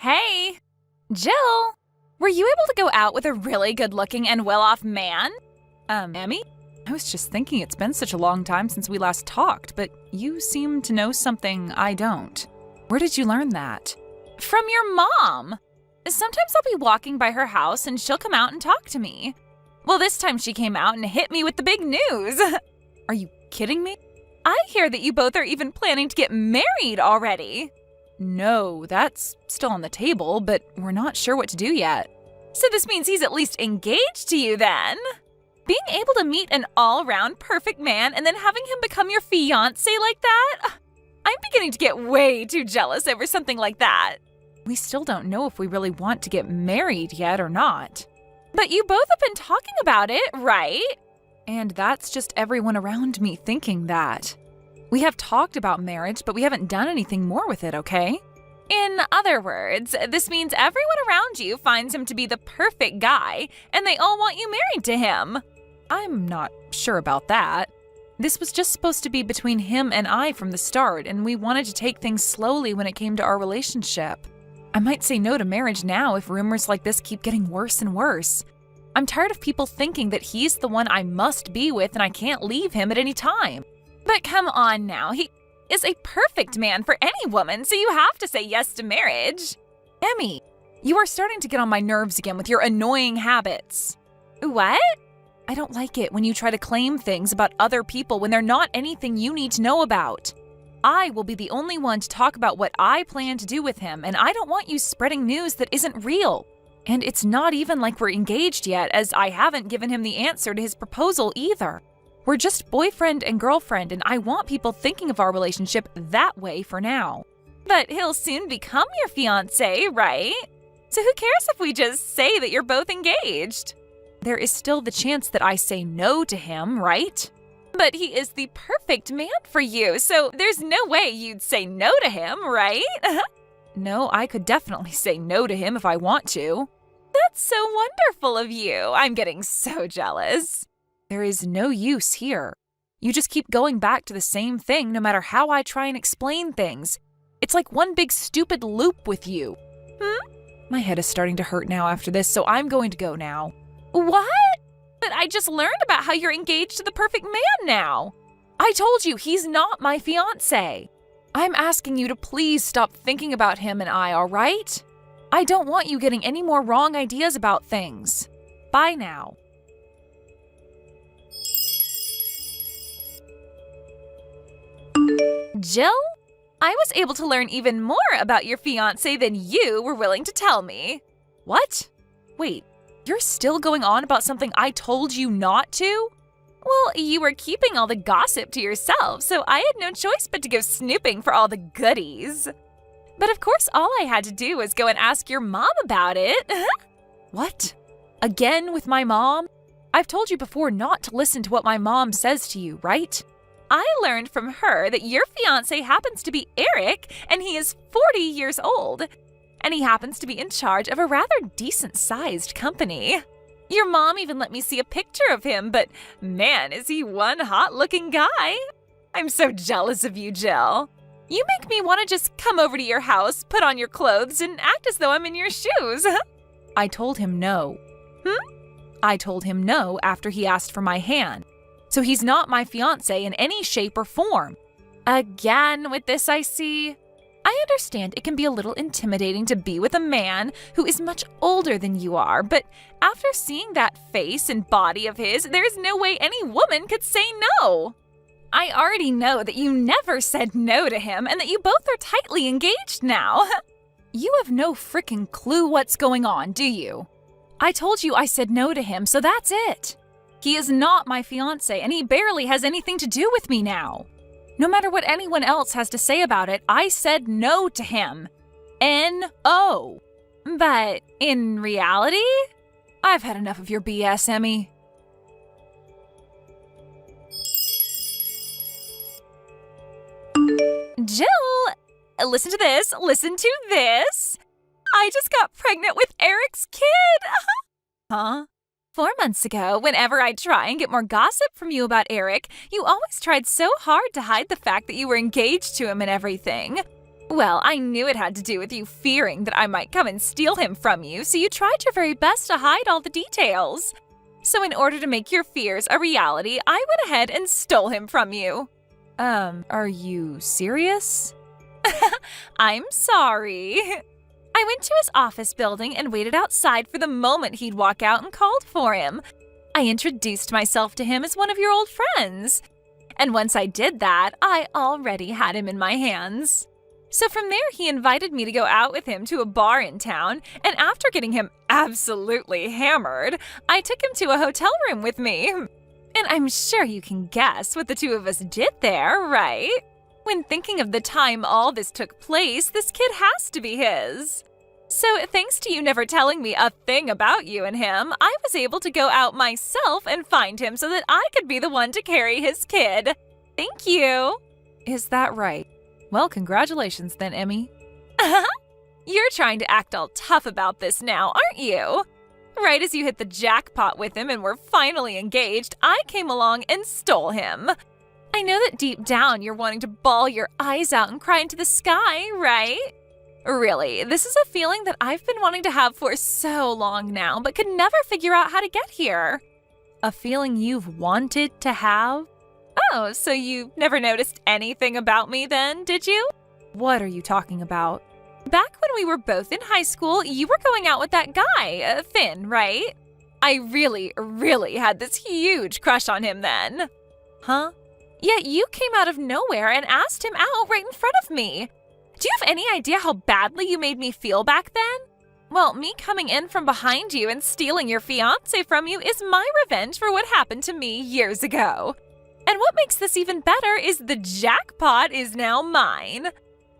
Hey, Jill, were you able to go out with a really good-looking and well-off man? Emmy? I was just thinking it's been such a long time since we last talked, but you seem to know something I don't. Where did you learn that? From your mom. Sometimes I'll be walking by her house and she'll come out and talk to me. Well, this time she came out and hit me with the big news. Are you kidding me? I hear that you both are even planning to get married already. No, that's still on the table, but we're not sure what to do yet. So this means he's at least engaged to you then? Being able to meet an all-round perfect man and then having him become your fiance like that? I'm beginning to get way too jealous over something like that. We still don't know if we really want to get married yet or not. But you both have been talking about it, right? And that's just everyone around me thinking that. We have talked about marriage, but we haven't done anything more with it, okay? In other words, this means everyone around you finds him to be the perfect guy, and they all want you married to him. I'm not sure about that. This was just supposed to be between him and I from the start, and we wanted to take things slowly when it came to our relationship. I might say no to marriage now if rumors like this keep getting worse and worse. I'm tired of people thinking that he's the one I must be with and I can't leave him at any time. But come on now, he is a perfect man for any woman, so you have to say yes to marriage. Emmy, you are starting to get on my nerves again with your annoying habits. What? I don't like it when you try to claim things about other people when they're not anything you need to know about. I will be the only one to talk about what I plan to do with him, and I don't want you spreading news that isn't real. And it's not even like we're engaged yet, as I haven't given him the answer to his proposal either. We're just boyfriend and girlfriend, and I want people thinking of our relationship that way for now. But he'll soon become your fiance, right? So who cares if we just say that you're both engaged? There is still the chance that I say no to him, right? But he is the perfect man for you, so there's no way you'd say no to him, right? No, I could definitely say no to him if I want to. That's so wonderful of you. I'm getting so jealous. There is no use here. You just keep going back to the same thing no matter how I try and explain things. It's like one big stupid loop with you. My head is starting to hurt now after this, so I'm going to go now. What? But I just learned about how you're engaged to the perfect man now. I told you, he's not my fiancé. I'm asking you to please stop thinking about him and I, all right? I don't want you getting any more wrong ideas about things. Bye now. Jill, I was able to learn even more about your fiancé than you were willing to tell me. What? Wait. You're still going on about something I told you not to? Well, you were keeping all the gossip to yourself, so I had no choice but to go snooping for all the goodies. But of course, all I had to do was go and ask your mom about it. What? Again with my mom? I've told you before not to listen to what my mom says to you, right? I learned from her that your fiancé happens to be Eric, and he is 40 years old. And he happens to be in charge of a rather decent-sized company. Your mom even let me see a picture of him, but man, is he one hot-looking guy. I'm so jealous of you, Jill. You make me want to just come over to your house, put on your clothes, and act as though I'm in your shoes. I told him no. I told him no after he asked for my hand. So he's not my fiancé in any shape or form. Again with this, I see. I understand it can be a little intimidating to be with a man who is much older than you are, but after seeing that face and body of his, there's no way any woman could say no. I already know that you never said no to him and that you both are tightly engaged now. You have no frickin' clue what's going on, do you? I told you I said no to him, so that's it. He is not my fiancé, and he barely has anything to do with me now. No matter what anyone else has to say about it, I said no to him. N-O. But in reality? I've had enough of your BS, Emmy. Jill, listen to this. Listen to this. I just got pregnant with Eric's kid. Huh? 4 months ago, whenever I'd try and get more gossip from you about Eric, you always tried so hard to hide the fact that you were engaged to him and everything. Well, I knew it had to do with you fearing that I might come and steal him from you, so you tried your very best to hide all the details. So in order to make your fears a reality, I went ahead and stole him from you. Are you serious? I'm sorry. I went to his office building and waited outside for the moment he'd walk out and called for him. I introduced myself to him as one of your old friends. And once I did that, I already had him in my hands. So from there, he invited me to go out with him to a bar in town, and after getting him absolutely hammered, I took him to a hotel room with me. And I'm sure you can guess what the two of us did there, right? When thinking of the time all this took place, this kid has to be his. So thanks to you never telling me a thing about you and him, I was able to go out myself and find him so that I could be the one to carry his kid. Thank you. Is that right? Well, congratulations then, Emmy. You're trying to act all tough about this now, aren't you? Right as you hit the jackpot with him and were finally engaged, I came along and stole him. I know that deep down you're wanting to bawl your eyes out and cry into the sky, right? Really, this is a feeling that I've been wanting to have for so long now, but could never figure out how to get here. A feeling you've wanted to have? Oh, so you never noticed anything about me then, did you? What are you talking about? Back when we were both in high school, you were going out with that guy, Finn, right? I really had this huge crush on him then. Huh? Yet you came out of nowhere and asked him out right in front of me. Do you have any idea how badly you made me feel back then? Well, me coming in from behind you and stealing your fiance from you is my revenge for what happened to me years ago. And what makes this even better is the jackpot is now mine.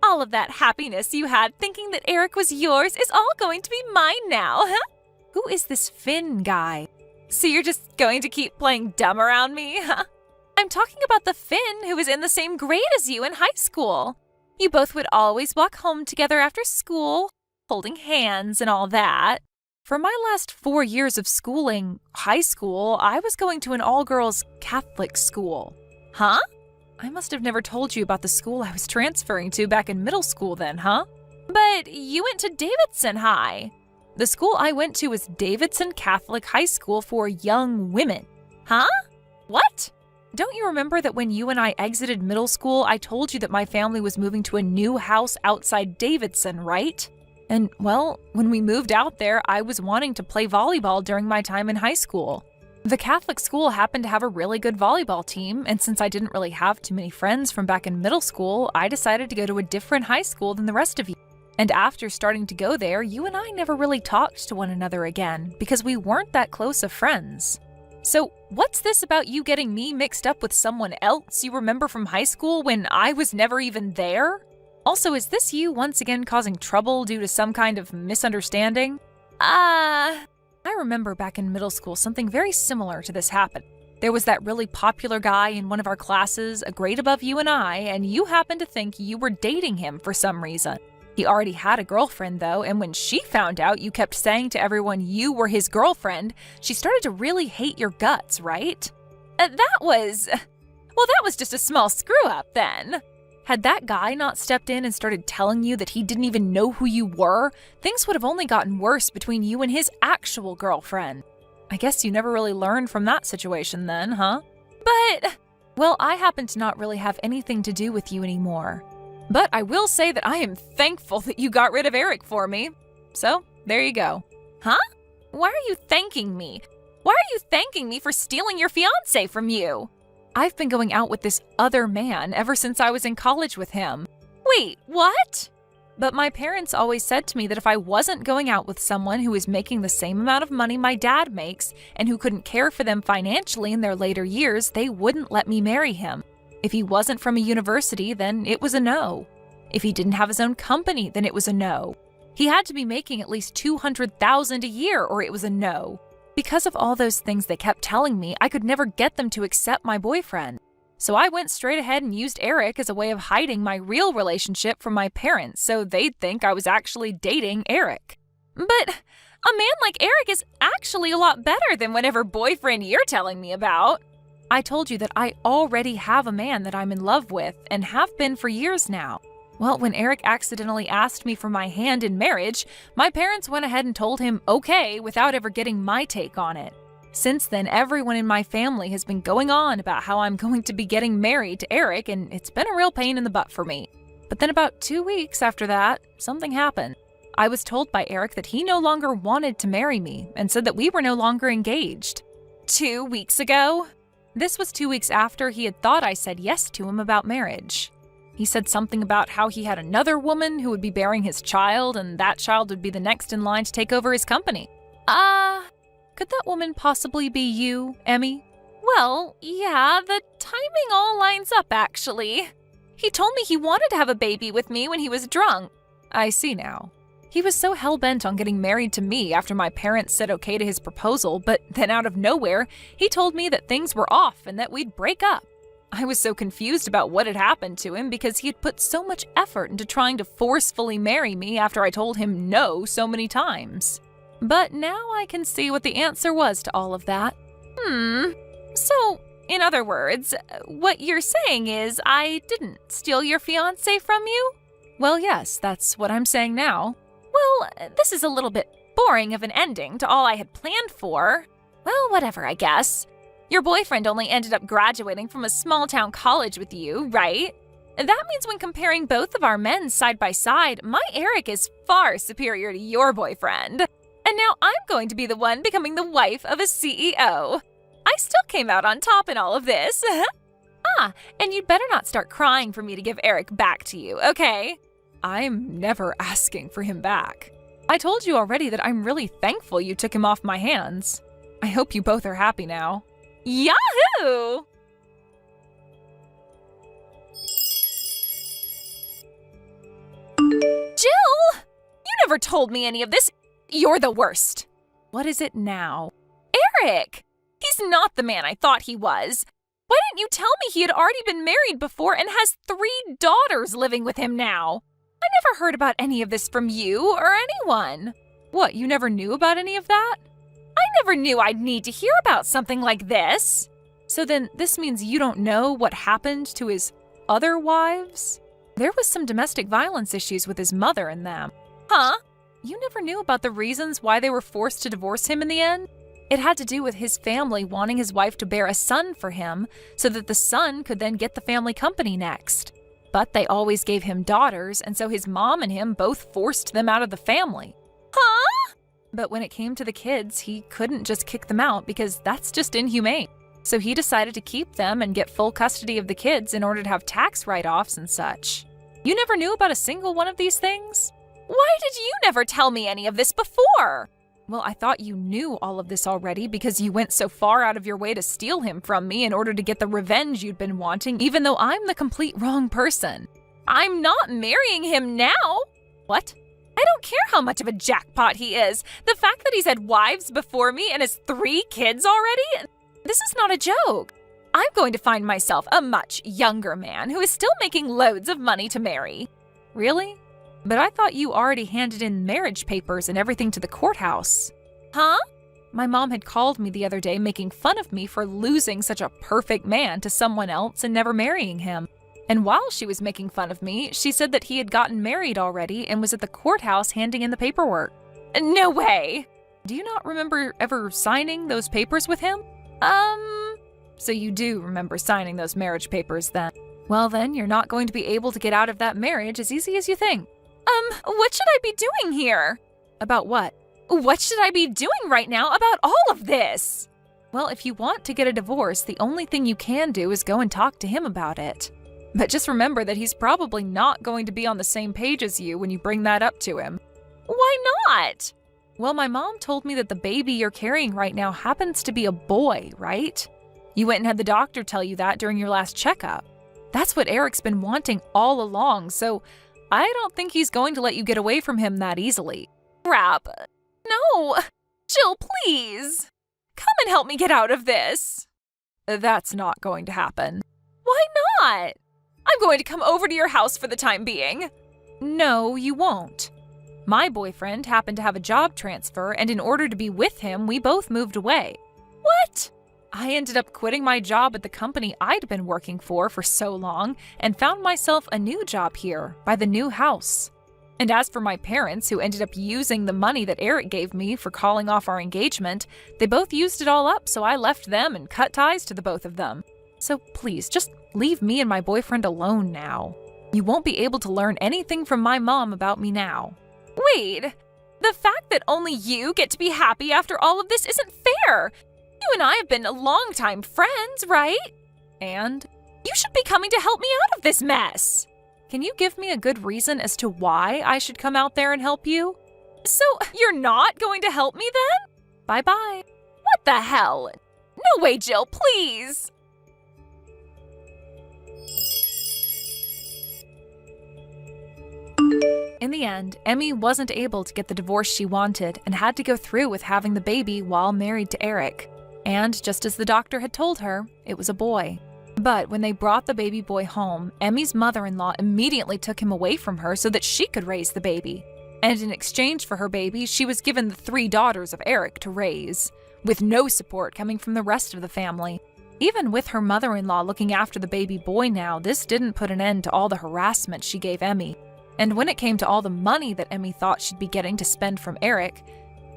All of that happiness you had thinking that Eric was yours is all going to be mine now, huh? Who is this Finn guy? So you're just going to keep playing dumb around me, huh? I'm talking about the Finn who was in the same grade as you in high school. You both would always walk home together after school, holding hands and all that. For my last 4 years of schooling, high school, I was going to an all-girls Catholic school. Huh? I must have never told you about the school I was transferring to back in middle school then, huh? But you went to Davidson High. The school I went to was Davidson Catholic High School for young women. Huh? What? Don't you remember that when you and I exited middle school, I told you that my family was moving to a new house outside Davidson, right? And, well, when we moved out there, I was wanting to play volleyball during my time in high school. The Catholic school happened to have a really good volleyball team, and since I didn't really have too many friends from back in middle school, I decided to go to a different high school than the rest of you. And after starting to go there, you and I never really talked to one another again, because we weren't that close of friends. So, what's this about you getting me mixed up with someone else you remember from high school when I was never even there? Also, is this you once again causing trouble due to some kind of misunderstanding? I remember back in middle school something very similar to this happened. There was that really popular guy in one of our classes, a grade above you and you happened to think you were dating him for some reason. He already had a girlfriend though, and when she found out you kept saying to everyone you were his girlfriend, she started to really hate your guts, right? That was just a small screw-up then. Had that guy not stepped in and started telling you that he didn't even know who you were, things would have only gotten worse between you and his actual girlfriend. I guess you never really learned from that situation then, huh? But, well, I happen to not really have anything to do with you anymore. But I will say that I am thankful that you got rid of Eric for me. So, there you go. Huh? Why are you thanking me? Why are you thanking me for stealing your fiance from you? I've been going out with this other man ever since I was in college with him. Wait, what? But my parents always said to me that if I wasn't going out with someone who was making the same amount of money my dad makes and who couldn't care for them financially in their later years, they wouldn't let me marry him. If he wasn't from a university, then it was a no. If he didn't have his own company, then it was a no. He had to be making at least $200,000 a year or it was a no. Because of all those things they kept telling me, I could never get them to accept my boyfriend. So I went straight ahead and used Eric as a way of hiding my real relationship from my parents so they'd think I was actually dating Eric. But a man like Eric is actually a lot better than whatever boyfriend you're telling me about. I told you that I already have a man that I'm in love with and have been for years now. Well, when Eric accidentally asked me for my hand in marriage, my parents went ahead and told him okay without ever getting my take on it. Since then, everyone in my family has been going on about how I'm going to be getting married to Eric, and it's been a real pain in the butt for me. But then about 2 weeks after that, something happened. I was told by Eric that he no longer wanted to marry me and said that we were no longer engaged. 2 weeks ago? This was 2 weeks after he had thought I said yes to him about marriage. He said something about how he had another woman who would be bearing his child, and that child would be the next in line to take over his company. Could that woman possibly be you, Emmy? Well, yeah, the timing all lines up, actually. He told me he wanted to have a baby with me when he was drunk. I see now. He was so hell-bent on getting married to me after my parents said okay to his proposal, but then out of nowhere, he told me that things were off and that we'd break up. I was so confused about what had happened to him because he had put so much effort into trying to forcefully marry me after I told him no so many times. But now I can see what the answer was to all of that. So, in other words, what you're saying is I didn't steal your fiance from you? Well, yes, that's what I'm saying now. Well, this is a little bit boring of an ending to all I had planned for. Well, whatever, I guess. Your boyfriend only ended up graduating from a small-town college with you, right? That means when comparing both of our men side by side, my Eric is far superior to your boyfriend. And now I'm going to be the one becoming the wife of a CEO. I still came out on top in all of this. And you'd better not start crying for me to give Eric back to you, okay? I'm never asking for him back. I told you already that I'm really thankful you took him off my hands. I hope you both are happy now. Yahoo! Jill! You never told me any of this. You're the worst. What is it now? Eric! He's not the man I thought he was. Why didn't you tell me he had already been married before and has 3 daughters living with him now? I never heard about any of this from you or anyone. What, you never knew about any of that? I never knew I'd need to hear about something like this. So then this means you don't know what happened to his other wives? There was some domestic violence issues with his mother and them. Huh? You never knew about the reasons why they were forced to divorce him in the end? It had to do with his family wanting his wife to bear a son for him so that the son could then get the family company next. But they always gave him daughters, and so his mom and him both forced them out of the family. Huh? But when it came to the kids, he couldn't just kick them out because that's just inhumane. So he decided to keep them and get full custody of the kids in order to have tax write-offs and such. You never knew about a single one of these things? Why did you never tell me any of this before? Well, I thought you knew all of this already because you went so far out of your way to steal him from me in order to get the revenge you'd been wanting, even though I'm the complete wrong person. I'm not marrying him now. What? I don't care how much of a jackpot he is. The fact that he's had wives before me and has 3 kids already? This is not a joke. I'm going to find myself a much younger man who is still making loads of money to marry. Really? But I thought you already handed in marriage papers and everything to the courthouse. Huh? My mom had called me the other day making fun of me for losing such a perfect man to someone else and never marrying him. And while she was making fun of me, she said that he had gotten married already and was at the courthouse handing in the paperwork. No way! Do you not remember ever signing those papers with him? So you do remember signing those marriage papers then. Well then, you're not going to be able to get out of that marriage as easy as you think. What should I be doing here? About what? What should I be doing right now about all of this? Well, if you want to get a divorce, the only thing you can do is go and talk to him about it. But just remember that he's probably not going to be on the same page as you when you bring that up to him. Why not? Well, my mom told me that the baby you're carrying right now happens to be a boy, right? You went and had the doctor tell you that during your last checkup. That's what Eric's been wanting all along, so I don't think he's going to let you get away from him that easily. Crap. No. Jill, please. Come and help me get out of this. That's not going to happen. Why not? I'm going to come over to your house for the time being. No, you won't. My boyfriend happened to have a job transfer, and in order to be with him, we both moved away. What? I ended up quitting my job at the company I'd been working for so long and found myself a new job here by the new house. And as for my parents, who ended up using the money that Eric gave me for calling off our engagement, they both used it all up, so I left them and cut ties to the both of them. So please, just leave me and my boyfriend alone now. You won't be able to learn anything from my mom about me now. Wait, the fact that only you get to be happy after all of this isn't fair. You and I have been longtime friends, right? And you should be coming to help me out of this mess. Can you give me a good reason as to why I should come out there and help you? So, you're not going to help me then? Bye-bye. What the hell? No way, Jill, please! In the end, Emmy wasn't able to get the divorce she wanted and had to go through with having the baby while married to Eric. And just as the doctor had told her, it was a boy. But when they brought the baby boy home, Emmy's mother-in-law immediately took him away from her so that she could raise the baby. And in exchange for her baby, she was given the 3 daughters of Eric to raise, with no support coming from the rest of the family. Even with her mother-in-law looking after the baby boy now, this didn't put an end to all the harassment she gave Emmy. And when it came to all the money that Emmy thought she'd be getting to spend from Eric,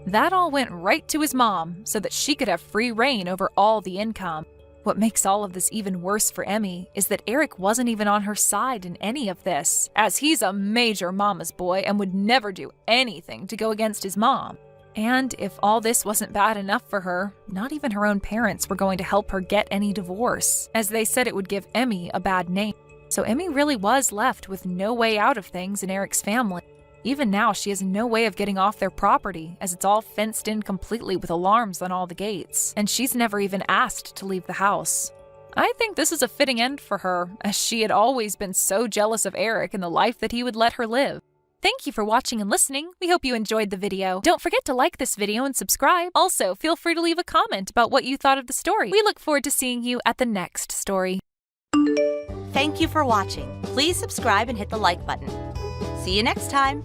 that all went right to his mom so that she could have free reign over all the income. What makes all of this even worse for Emmy is that Eric wasn't even on her side in any of this, as he's a major mama's boy and would never do anything to go against his mom. And if all this wasn't bad enough for her, not even her own parents were going to help her get any divorce, as they said it would give Emmy a bad name. So Emmy really was left with no way out of things in Eric's family. Even now, she has no way of getting off their property, as it's all fenced in completely with alarms on all the gates, and she's never even asked to leave the house. I think this is a fitting end for her, as she had always been so jealous of Eric and the life that he would let her live. Thank you for watching and listening. We hope you enjoyed the video. Don't forget to like this video and subscribe. Also, feel free to leave a comment about what you thought of the story. We look forward to seeing you at the next story. Thank you for watching. Please subscribe and hit the like button. See you next time.